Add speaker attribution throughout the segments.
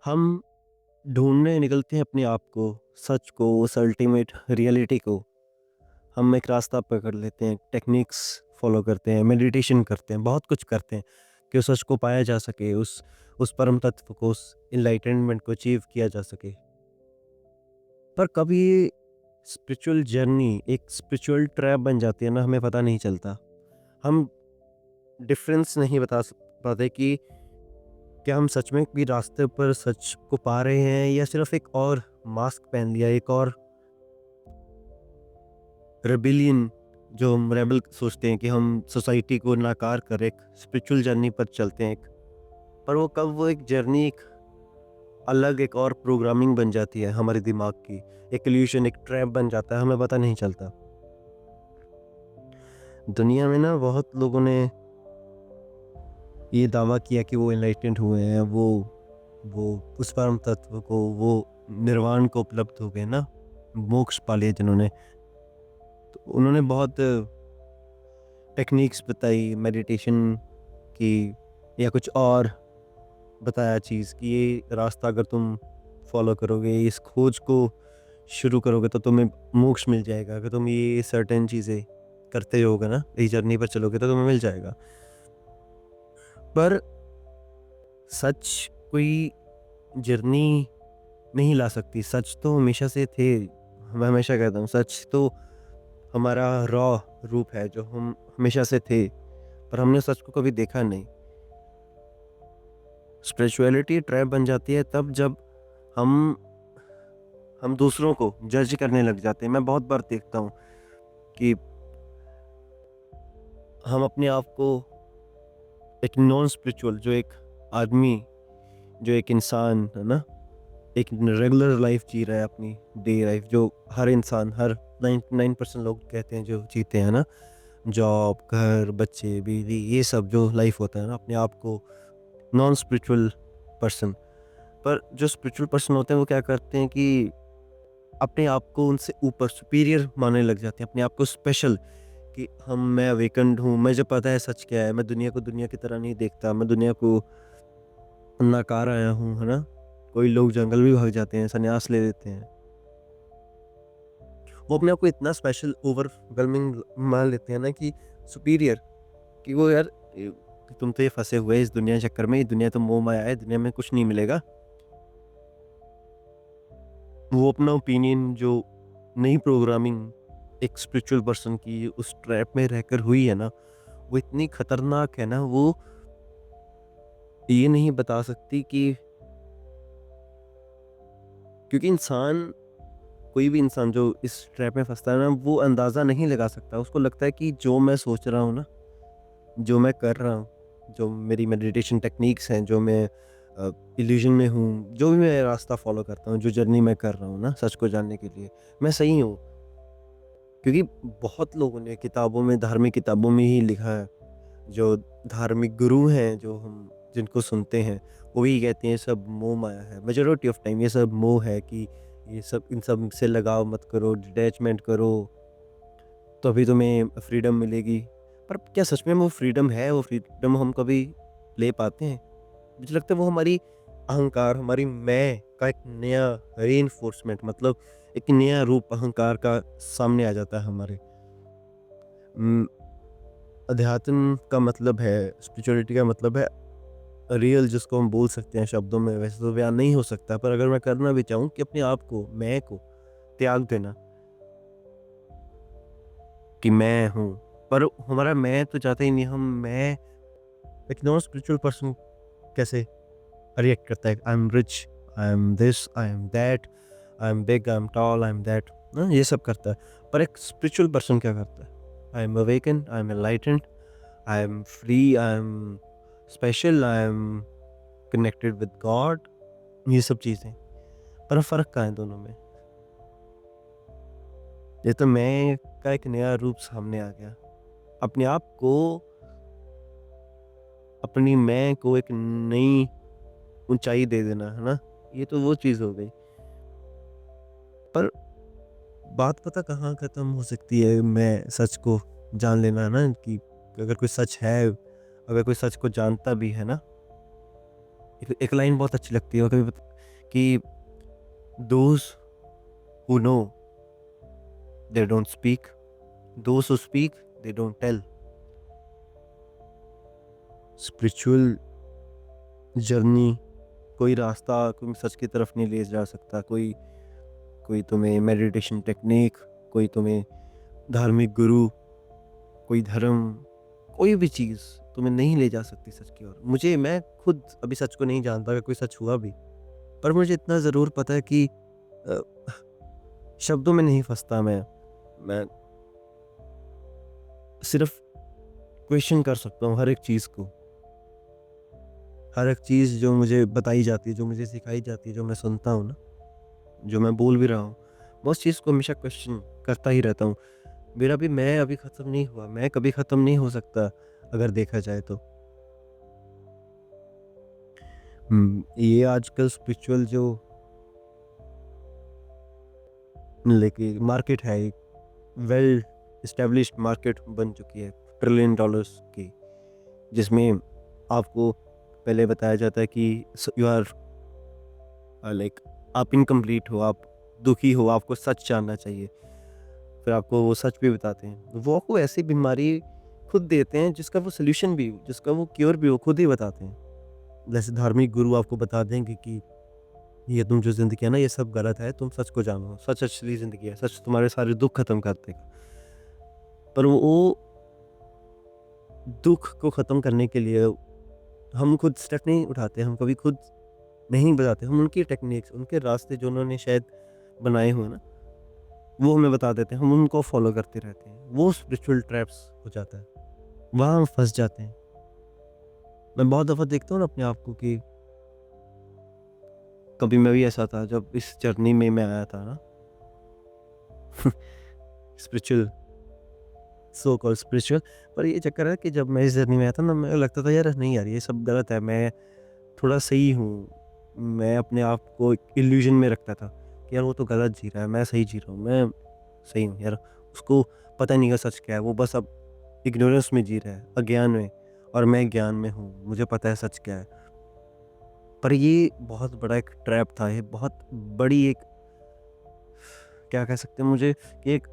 Speaker 1: हम ढूँढने निकलते हैं अपने आप को, सच को, उस अल्टीमेट रियलिटी को। हम एक रास्ता पकड़ लेते हैं, टेक्निक्स फ़ॉलो करते हैं, मेडिटेशन करते हैं, बहुत कुछ करते हैं कि उस सच को पाया जा सके, उस परम तत्व को, उस एनलाइटनमेंट को अचीव किया जा सके। पर कब ये स्पिरिचुअल जर्नी एक स्पिरिचुअल ट्रैप बन जाती है ना, हमें पता नहीं चलता। हम डिफ़रेंस नहीं बता पाते कि क्या हम सच में भी रास्ते पर सच को पा रहे हैं या सिर्फ़ एक और मास्क पहन लिया, एक और रेबेलियन जो हम रेबेल सोचते हैं कि हम सोसाइटी को नाकार कर एक स्पिरिचुअल जर्नी पर चलते हैं एक। पर वो कब वो एक जर्नी एक अलग एक और प्रोग्रामिंग बन जाती है हमारे दिमाग की, एक इल्यूशन, एक ट्रैप बन जाता है, हमें पता नहीं चलता। दुनिया में ना बहुत लोगों ने ये दावा किया कि वो एनलाइटेंड हुए हैं, वो उस परम तत्व को, वो निर्वाण को उपलब्ध हो गए ना, मोक्ष पा लिया जिन्होंने। तो उन्होंने बहुत टेक्निक्स बताई मेडिटेशन की या कुछ और बताया चीज़ कि ये रास्ता अगर तुम फॉलो करोगे, इस खोज को शुरू करोगे तो तुम्हें मोक्ष मिल जाएगा। अगर तुम ये सर्टेन चीज़ें करते रहोगे ना, इस जर्नी पर चलोगे तो तुम्हें मिल जाएगा। पर सच कोई जर्नी नहीं ला सकती। सच तो हमेशा से थे। मैं हमेशा कहता हूँ सच तो हमारा रॉ रूप है जो हम हमेशा से थे, पर हमने सच को कभी देखा नहीं। स्पिरिचुअलिटी ट्रैप बन जाती है तब जब हम हम दूसरों को जज करने लग जाते हैं। मैं बहुत बार देखता हूँ कि हम अपने आप को एक नॉन स्पिरिचुअल जो एक आदमी, जो एक इंसान है ना, एक रेगुलर लाइफ जी रहा है अपनी डे लाइफ, जो हर इंसान, हर 99% लोग कहते हैं जो जीते हैं ना, जॉब, घर, बच्चे, बीवी, ये सब जो लाइफ होता है ना, अपने आप को नॉन स्पिरिचुअल पर्सन। पर जो स्पिरिचुअल पर्सन होते हैं वो क्या करते हैं कि अपने आप को उनसे ऊपर सुपीरियर मानने लग जाते हैं, अपने आप को स्पेशल कि मैं अवेकन्ड हूँ, मुझे पता है सच क्या है, मैं दुनिया को दुनिया की तरह नहीं देखता, मैं दुनिया को नकार आया हूँ, है ना? कोई लोग जंगल भी भाग जाते हैं, संन्यास ले लेते हैं। वो अपने आप को इतना स्पेशल ओवरवेलमिंग मान लेते हैं ना कि सुपीरियर, कि वो यार तुम तो ये फँसे हुए इस दुनिया चक्कर में, ये दुनिया तो मोह माया है, दुनिया में कुछ नहीं मिलेगा। वो अपना ओपिनियन जो नई प्रोग्रामिंग एक स्पिरिचुअल पर्सन की उस ट्रैप में रहकर हुई है ना, वो इतनी खतरनाक है ना, वो ये नहीं बता सकती कि क्योंकि इंसान, कोई भी इंसान जो इस ट्रैप में फँसता है ना, वो अंदाज़ा नहीं लगा सकता। उसको लगता है कि जो मैं सोच रहा हूँ ना, जो मैं कर रहा हूँ, जो मेरी मेडिटेशन टेक्निक्स हैं, जो मैं इल्यूज़न में हूँ, जो भी मैं रास्ता फ़ॉलो करता हूँ, जो जर्नी मैं कर रहा हूँ ना सच को जानने के लिए, मैं सही हूँ। क्योंकि बहुत लोगों ने किताबों में, धार्मिक किताबों में ही लिखा है, जो धार्मिक गुरु हैं, जो हम जिनको सुनते हैं, वो भी कहते हैं ये सब मोह माया है। मेजॉरिटी ऑफ टाइम ये सब मोह है कि ये सब, इन सब से लगाव मत करो, डिटैचमेंट करो, तभी तुम्हें फ्रीडम मिलेगी। पर क्या सच में वो फ्रीडम है? वो फ्रीडम हम कभी ले पाते हैं? मुझे लगता है वो हमारी अहंकार, हमारी मैं का एक नया रीइन्फोर्समेंट, मतलब एक नया रूप अहंकार का सामने आ जाता है हमारे। उम, अध्यात्म का मतलब है, स्पिरिचुअलिटी का मतलब है रियल, जिसको हम बोल सकते हैं शब्दों में वैसे तो बयान नहीं हो सकता, पर अगर मैं करना भी चाहूँ कि अपने आप को, मैं को त्याग देना कि मैं हूँ। पर हमारा मैं तो चाहता ही नहीं, मैं एक नॉन स्पिरिचुअल पर्सन कैसे रिएक्ट करता है? I am rich, I am this, I am that, I am big, I am tall, I am that, ये सब करता है। पर एक स्पिरिचुअल पर्सन क्या करता है? I am awaken, I am enlightened, I am free, I am special, I am connected with God, ये सब चीज़ें। पर फ़र्क कहाँ है दोनों में? ये तो मैं का एक नया रूप सामने आ गया। अपने आप को, अपनी मैं को एक नई ऊँचाई दे देना, है ना? ये तो वो चीज़ हो गई। पर बात पता कहाँ ख़त्म हो सकती है, मैं सच को जान लेना, है ना? कि अगर कोई सच है, अगर कोई सच को जानता भी है ना, एक लाइन बहुत अच्छी लगती है कभी कि those who know they don't speak, those who speak they don't tell. Spiritual journey, कोई रास्ता कोई सच की तरफ नहीं ले जा सकता, कोई कोई तुम्हें मेडिटेशन टेक्निक, कोई तुम्हें धार्मिक गुरु, कोई धर्म, कोई भी चीज़ तुम्हें नहीं ले जा सकती सच की ओर। मैं खुद अभी सच को नहीं जानता अगर कोई सच हुआ भी, पर मुझे इतना ज़रूर पता है कि अ, शब्दों में नहीं फँसता मैं सिर्फ़ क्वेश्चन कर सकता हूँ हर एक चीज़ को। हर एक चीज़ जो मुझे बताई जाती है, जो मुझे सिखाई जाती है, जो मैं सुनता हूँ ना, जो मैं बोल भी रहा हूँ, मैं उस चीज़ को हमेशा क्वेश्चन करता ही रहता हूँ। मेरा भी मैं अभी ख़त्म नहीं हुआ, मैं कभी ख़त्म नहीं हो सकता अगर देखा जाए तो। ये आजकल स्पिरिचुअल जो लेके मार्केट है, एक वेल एस्टेब्लिश्ड मार्केट बन चुकी है ट्रिलियन डॉलर्स की, जिसमें आपको पहले बताया जाता है कि यू आर लाइक आप इनकम्प्लीट हो, आप दुखी हो, आपको सच जानना चाहिए। फिर आपको वो सच भी बताते हैं। वो आपको ऐसी बीमारी खुद देते हैं जिसका वो सॉल्यूशन भी, जिसका वो क्योर भी वो खुद ही बताते हैं। जैसे धार्मिक गुरु आपको बता देंगे कि ये तुम जो ज़िंदगी है ना, ये सब गलत है, तुम सच को जानो, सच असली ज़िंदगी है, सच तुम्हारे सारे दुःख खत्म कर देगा। पर वो दुःख को ख़त्म करने के लिए हम खुद स्टेप नहीं उठाते, हम कभी खुद नहीं बताते। हम उनकी टेक्निक्स, उनके रास्ते जो उन्होंने शायद बनाए हुए हैं ना, वो हमें बता देते हैं, हम उनको फॉलो करते रहते हैं। वो स्पिरिचुअल ट्रैप्स हो जाता है, वहाँ हम फँस जाते हैं। मैं बहुत दफ़ा देखता हूँ ना अपने आप को कि कभी मैं भी ऐसा था जब इस जर्नी में मैं आया था ना स्पिरिचुअल, सो कॉल्ड स्पिरिचुअल। पर ये चक्कर है कि जब मैं इस जर्नी में आया था ना, मुझे लगता था यार नहीं यार ये सब गलत है, मैं थोड़ा सही हूँ। मैं अपने आप को एक इल्यूज़न में रखता था कि यार वो तो गलत जी रहा है, मैं सही जी रहा हूँ, मैं सही हूँ यार। उसको पता नहीं है सच क्या है, वो बस अब इग्नोरेंस में जी रहा है, अज्ञान में, और मैं ज्ञान में हूँ, मुझे पता है सच क्या है। पर ये बहुत बड़ा एक ट्रैप था, ये बहुत बड़ी एक, क्या कह सकते हैं मुझे, कि एक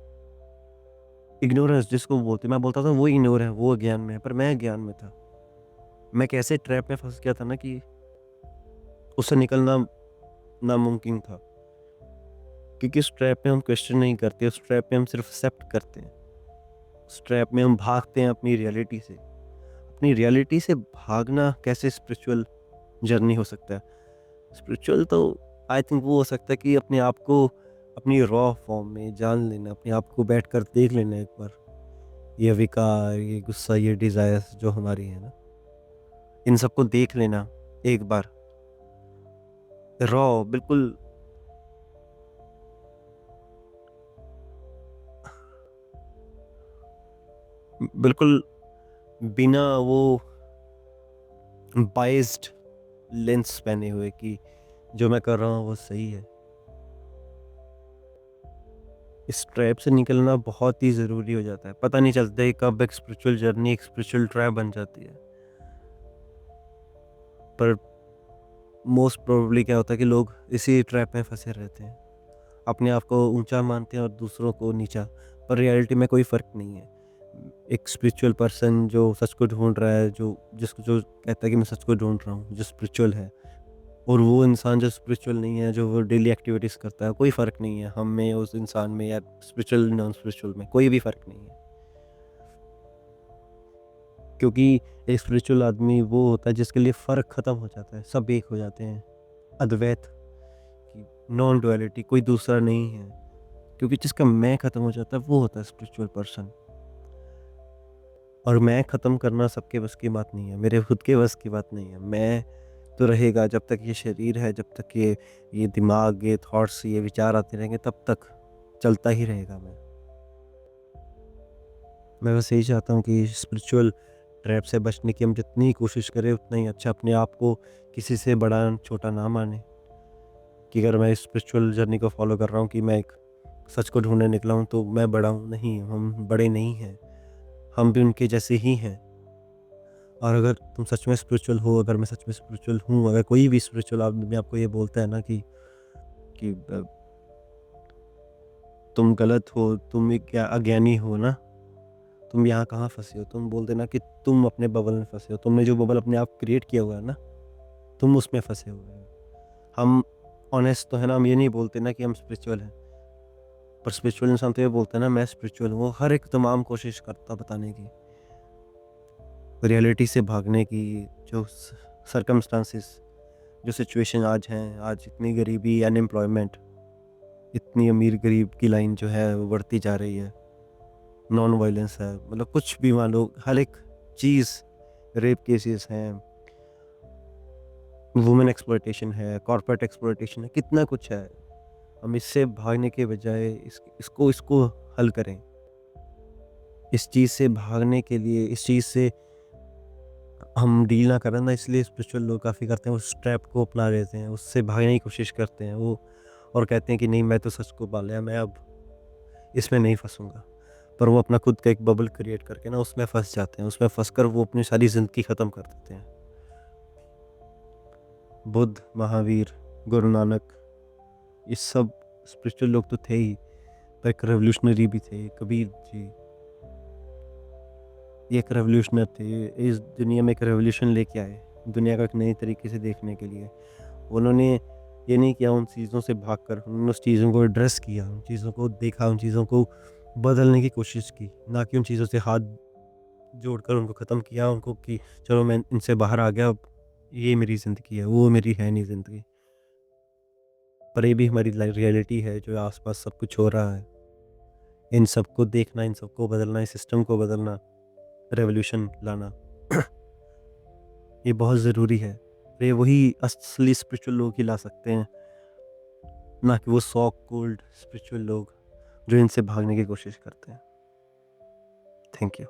Speaker 1: इग्नोरेंस जिसको बोलते हैं, मैं बोलता था वो इग्नोर है, वो अज्ञान में है, पर मैं अज्ञान में था। मैं एक ऐसे ट्रैप में फँस गया था ना कि उससे निकलना नामुमकिन था। क्योंकि उस ट्रैप में हम क्वेश्चन नहीं करते, उस ट्रैप में हम सिर्फ एक्सेप्ट करते हैं। उस ट्रैप में हम भागते हैं अपनी रियलिटी से। अपनी रियलिटी से भागना कैसे स्पिरिचुअल जर्नी हो सकता है? स्पिरिचुअल तो आई थिंक वो हो सकता है कि अपने आप को अपनी रॉ फॉर्म में जान लेना, अपने आप को बैठकर देख लेना एक बार। ये विकार, ये गुस्सा, ये डिज़ायर्स जो हमारी है ना, इन सबको देख लेना एक बार, रॉ बिल्कुल। बिल्कुल बिना वो बाइस्ड लेंस पहने हुए कि जो मैं कर रहा हूँ वो सही है। इस ट्रैप से निकलना बहुत ही ज़रूरी हो जाता है। पता नहीं चलता है कब एक स्पिरिचुअल जर्नी एक स्पिरिचुअल ट्रैप बन जाती है। पर मोस्ट प्रोबेबली क्या होता है कि लोग इसी ट्रैप में फँसे रहते हैं। अपने आप को ऊँचा मानते हैं और दूसरों को नीचा, पर रियलिटी में कोई फ़र्क नहीं है। एक स्पिरिचुअल पर्सन जो सच को ढूँढ रहा है, जो कहता है कि मैं सच को ढूँढ रहा हूँ, जो स्पिरिचुअल है, और वो इंसान जो स्पिरिचुअल नहीं है, जो वो डेली एक्टिविटीज़ करता है, कोई फ़र्क नहीं है हम में, उस इंसान में, या स्पिरिचुअल नॉन स्पिरिचुअल में, कोई भी फ़र्क नहीं है। क्योंकि एक स्पिरिचुअल आदमी वो होता है जिसके लिए फ़र्क ख़त्म हो जाता है, सब एक हो जाते हैं। अद्वैत की नॉन डुअलिटी, कोई दूसरा नहीं है। क्योंकि जिसका मैं ख़त्म हो जाता है वो होता है स्पिरिचुअल पर्सन। और मैं ख़त्म करना सबके बस की बात नहीं है, मेरे खुद के बस की बात नहीं है। मैं तो रहेगा जब तक ये शरीर है, जब तक ये दिमाग, ये थॉट्स, ये विचार आते रहेंगे, तब तक चलता ही रहेगा मैं। मैं बस यही चाहता हूँ कि स्पिरिचुअल ट्रैप से बचने की हम जितनी कोशिश करें उतना ही अच्छा। अपने आप को किसी से बड़ा छोटा ना माने, कि अगर मैं स्पिरिचुअल जर्नी को फॉलो कर रहा हूँ कि मैं एक सच को ढूंढने निकला हूँ तो मैं बड़ा हूँ, नहीं, हम बड़े नहीं हैं, हम भी उनके जैसे ही हैं। और अगर तुम सच में स्पिरिचुअल हो, अगर मैं सच में स्पिरिचुअल हूँ, अगर कोई भी स्पिरिचुअल आदमी आपको ये बोलता है ना कि तुम गलत हो, तुम एक क्या अज्ञानी हो ना, तुम यहाँ कहाँ फँसे हो? तुम बोल देना कि तुम अपने बबल में फँसे हो। तुमने जो बबल अपने आप क्रिएट किया हुआ है ना, तुम उसमें फँसे हुए हो। हम ऑनेस्ट तो है ना, हम ये नहीं बोलते ना कि हम स्पिरिचुअल हैं, पर स्पिरिचुअल इंसान तो ये बोलता है ना मैं स्पिरिचुअल हूँ। वो हर एक तमाम कोशिश करता बताने की, रियलिटी से भागने की। जो सर्कमस्टांसेस, जो सिचुएशन आज हैं, आज इतनी गरीबी, अनएम्प्लॉयमेंट, इतनी अमीर गरीब की लाइन जो है वो बढ़ती जा रही है। नॉन वायलेंस है, मतलब कुछ भी मान लो, हर एक चीज़, रेप केसेस हैं, वुमेन एक्सप्लॉयटेशन है, कॉर्पोरेट एक्सप्लॉयटेशन है, कितना कुछ है। हम इससे भागने के बजाय इसको इसको हल करें। इस चीज़ से भागने के लिए, इस चीज़ से हम डील ना करें ना, इसलिए स्पिरिचुअल लोग काफ़ी करते हैं, उस ट्रैप को अपना लेते हैं, उससे भागने की कोशिश करते हैं वो, और कहते हैं कि नहीं मैं तो सच को पा लिया, मैं अब इसमें नहीं फँसूँगा। पर वो अपना खुद का एक बबल क्रिएट करके ना उसमें फँस जाते हैं, उसमें फँसकर वो अपनी सारी ज़िंदगी ख़त्म कर देते हैं। बुद्ध, महावीर, गुरु नानक, ये सब स्पिरिचुअल लोग तो थे ही, पर एक रेवोल्यूशनरी भी थे। कबीर जी, ये एक रेवोल्यूशनर थे, इस दुनिया में एक रेवोल्यूशन लेके आए, दुनिया को एक नए तरीके से देखने के लिए। उन्होंने ये नहीं किया उन चीज़ों से भागकर, उन्होंने उस चीज़ों को एड्रेस किया, उन चीज़ों को देखा, उन चीज़ों को बदलने की कोशिश की, ना कि उन चीज़ों से हाथ जोड़कर उनको ख़त्म किया, उनको कि चलो मैं इनसे बाहर आ गया, अब ये मेरी ज़िंदगी है, वो मेरी है नहीं ज़िंदगी। पर ये भी हमारी रियलिटी है, जो आस-पास सब कुछ हो रहा है। इन सबको देखना, इन सबको बदलना, इस सिस्टम को बदलना, रेवोल्यूशन लाना ये बहुत ज़रूरी है। ये वही असली स्पिरिचुअल लोग ही ला सकते हैं, ना कि वो सो कॉल्ड स्पिरिचुअल लोग जो इनसे भागने की कोशिश करते हैं। Thank you.